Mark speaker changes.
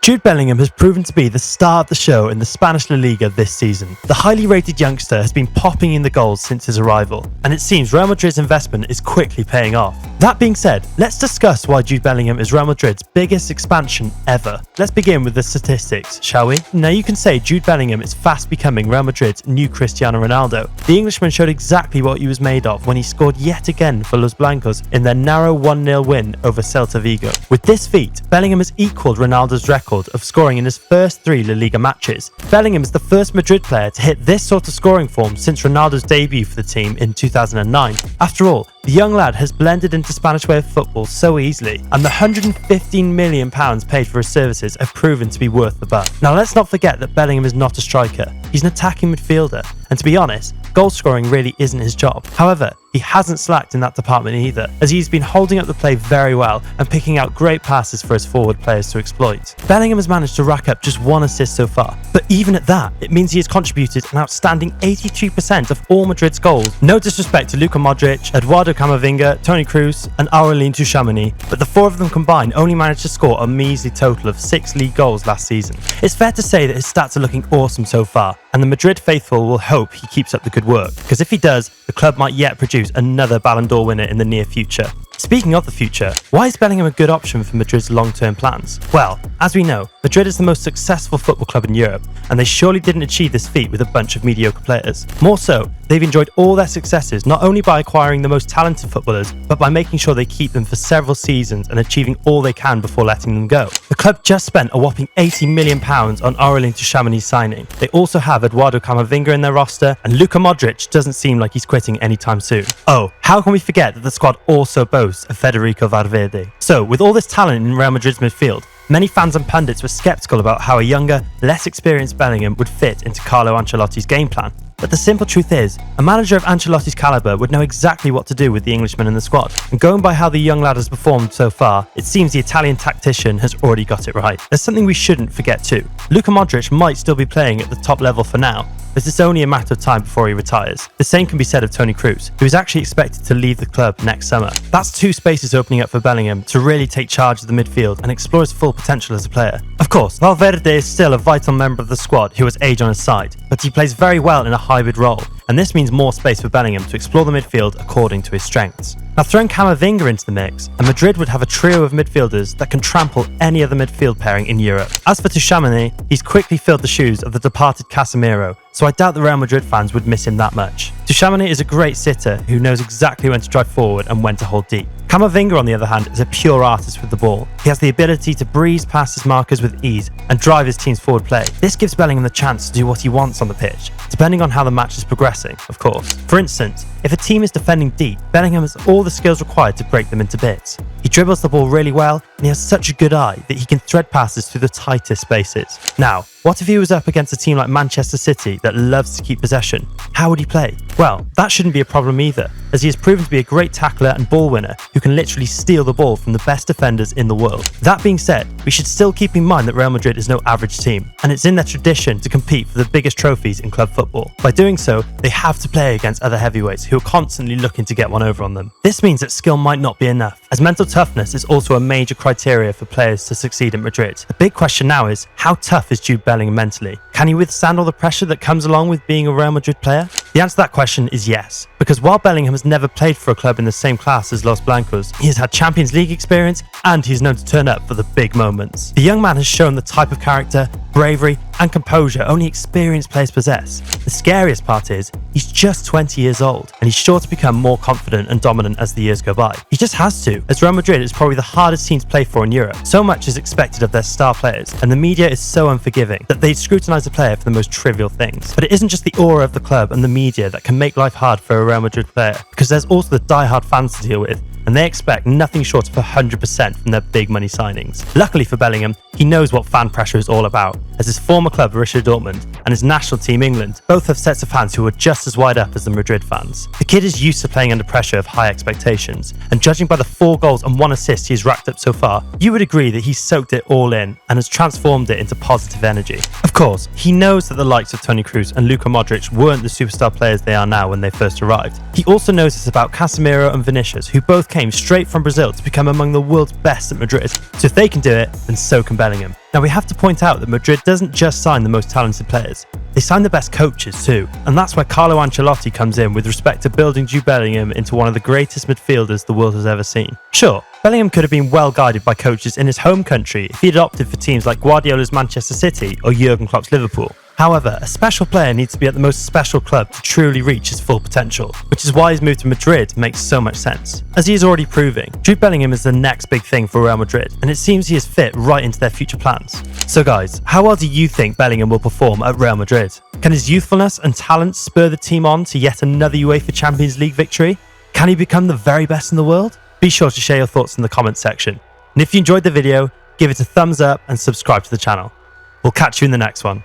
Speaker 1: Jude Bellingham has proven to be the star of the show in the Spanish La Liga this season. The highly rated youngster has been popping in the goals since his arrival, and it seems Real Madrid's investment is quickly paying off. That being said, let's discuss why Jude Bellingham is Real Madrid's biggest expansion ever. Let's begin with the statistics, shall we? Now you can say Jude Bellingham is fast becoming Real Madrid's new Cristiano Ronaldo. The Englishman showed exactly what he was made of when he scored yet again for Los Blancos in their narrow 1-0 win over Celta Vigo. With this feat, Bellingham has equalled Ronaldo's record of scoring in his first 3 La Liga matches. Bellingham is the first Madrid player to hit this sort of scoring form since Ronaldo's debut for the team in 2009. After all, the young lad has blended into Spanish way of football so easily, and the £115 million paid for his services have proven to be worth the buck. Now let's not forget that Bellingham is not a striker, he's an attacking midfielder, and to be honest, goal scoring really isn't his job. However, he hasn't slacked in that department either, as he's been holding up the play very well and picking out great passes for his forward players to exploit. Bellingham has managed to rack up just 1 assist so far, but even at that, it means he has contributed an outstanding 83% of all Madrid's goals. No disrespect to Luka Modric, Eduardo Camavinga, Toni Kroos and Aurelien Tchouameni, but the 4 of them combined only managed to score a measly total of 6 league goals last season. It's fair to say that his stats are looking awesome so far, and the Madrid faithful will hope he keeps up the good work, because if he does, the club might yet produce another Ballon d'Or winner in the near future. Speaking of the future, why is Bellingham a good option for Madrid's long-term plans? Well, as we know, Madrid is the most successful football club in Europe, and they surely didn't achieve this feat with a bunch of mediocre players. More so, they've enjoyed all their successes not only by acquiring the most talented footballers, but by making sure they keep them for several seasons and achieving all they can before letting them go. The club just spent a whopping £80 million on Aurelien Tchouameni's signing. They also have Eduardo Camavinga in their roster, and Luka Modric doesn't seem like he's quitting anytime soon. Oh, how can we forget that the squad also boasts of Federico Valverde? So, with all this talent in Real Madrid's midfield, many fans and pundits were sceptical about how a younger, less experienced Bellingham would fit into Carlo Ancelotti's game plan. But the simple truth is, a manager of Ancelotti's calibre would know exactly what to do with the Englishman in the squad. And going by how the young lad has performed so far, it seems the Italian tactician has already got it right. There's something we shouldn't forget too. Luka Modric might still be playing at the top level for now, but it's only a matter of time before he retires. The same can be said of Toni Kroos, who is actually expected to leave the club next summer. That's 2 spaces opening up for Bellingham to really take charge of the midfield and explore his full potential as a player. Of course, Valverde is still a vital member of the squad who has age on his side, but he plays very well in a hybrid role, and this means more space for Bellingham to explore the midfield according to his strengths. Now throwing Camavinga into the mix, and Madrid would have a trio of midfielders that can trample any other midfield pairing in Europe. As for Tchouameni, he's quickly filled the shoes of the departed Casemiro, so I doubt the Real Madrid fans would miss him that much. Tchouameni is a great sitter who knows exactly when to drive forward and when to hold deep. Camavinga, on the other hand, is a pure artist with the ball. He has the ability to breeze past his markers with ease and drive his team's forward play. This gives Bellingham the chance to do what he wants on the pitch, depending on how the match is progressing, of course. For instance, if a team is defending deep, Bellingham has all the skills required to break them into bits. He dribbles the ball really well, and he has such a good eye that he can thread passes through the tightest spaces. Now, what if he was up against a team like Manchester City that loves to keep possession? How would he play? Well, that shouldn't be a problem either, as he has proven to be a great tackler and ball winner who can literally steal the ball from the best defenders in the world. That being said, we should still keep in mind that Real Madrid is no average team, and it's in their tradition to compete for the biggest trophies in club football. By doing so, they have to play against other heavyweights who are constantly looking to get one over on them. This means that skill might not be enough, as mental toughness is also a major criteria for players to succeed at Madrid. The big question now is, how tough is Jude Bellingham mentally? Can he withstand all the pressure that comes along with being a Real Madrid player? The answer to that question is yes, because while Bellingham has never played for a club in the same class as Los Blancos, he has had Champions League experience and he's known to turn up for the big moments. The young man has shown the type of character, bravery and composure only experienced players possess. The scariest part is, he's just 20 years old and he's sure to become more confident and dominant as the years go by. He just has to, as Real Madrid is probably the hardest team to play for in Europe. So much is expected of their star players, and the media is so unforgiving that they'd scrutinise a player for the most trivial things. But it isn't just the aura of the club and the media that can make life hard for a Real Madrid player, because there's also the die-hard fans to deal with, and they expect nothing short of 100% from their big money signings. Luckily for Bellingham, he knows what fan pressure is all about, as his former club Borussia Dortmund and his national team England both have sets of fans who are just as wide up as the Madrid fans. The kid is used to playing under pressure of high expectations, and judging by the 4 goals and 1 assist he's racked up so far, you would agree that he's soaked it all in and has transformed it into positive energy. Of course, he knows that the likes of Toni Kroos and Luka Modric weren't the superstar players they are now when they first arrived. He also knows this about Casemiro and Vinicius, who both came straight from Brazil to become among the world's best at Madrid. So if they can do it, then so can Bellingham. Now we have to point out that Madrid doesn't just sign the most talented players, they sign the best coaches too. And that's where Carlo Ancelotti comes in with respect to building Jude Bellingham into one of the greatest midfielders the world has ever seen. Sure, Bellingham could have been well guided by coaches in his home country if he had opted for teams like Guardiola's Manchester City or Jurgen Klopp's Liverpool. However, a special player needs to be at the most special club to truly reach his full potential, which is why his move to Madrid makes so much sense. As he is already proving, Jude Bellingham is the next big thing for Real Madrid, and it seems he is fit right into their future plans. So guys, how well do you think Bellingham will perform at Real Madrid? Can his youthfulness and talent spur the team on to yet another UEFA Champions League victory? Can he become the very best in the world? Be sure to share your thoughts in the comments section. And if you enjoyed the video, give it a thumbs up and subscribe to the channel. We'll catch you in the next one.